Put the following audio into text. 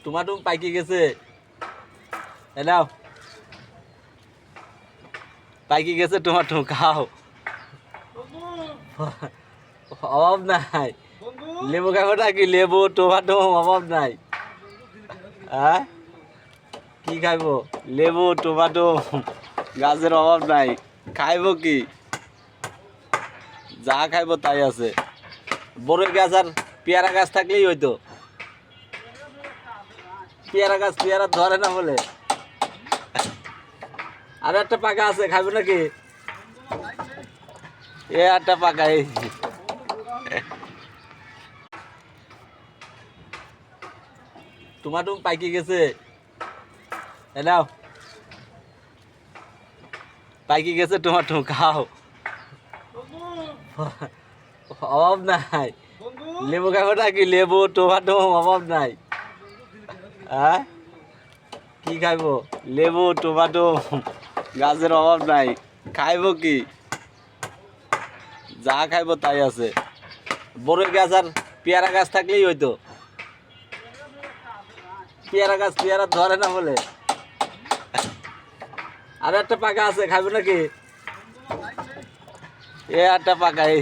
Tomato পাইকে গেছে। Allow পাইকে গেছে টমাটো, খাও। অভাব নাই, লেবু খাবো নাকি? লেবু টমাটো অভাব নাই। হ্যাঁ, কি খাইবো? লেবু টমাটো গাছের অভাব নাই। খাইবো কি? যা খাইবো তাই আছে। বড়ই গাছ আর পেয়ারা গাছ থাকলেই হইতো। পেয়ারা গাছ পেয়ারা ধরে না বলে। আর একটা পাকা আছে, খাইবো নাকি? এ একটা পাকা, এই টমাটো পাইকে গেছে। এলাও পাইকে গেছে টমাটো, খাও। অভাব নাই, লেবু খাবো নাকি? লেবু টমাটো অভাব নাই। হ্যাঁ, কি খাইবো? লেবু টমাটো গাছের অভাব নাই। খাইবো কি? যা খাইবো তাই আছে। বড়ই গাছ আর পেয়ারা গাছ থাকলেই হইতো। পেয়ারা গাছ পেয়ারা ধরে না বলে। আর একটা পাকা আছে, খাইবো নাকি? এ একটা পাকা, এই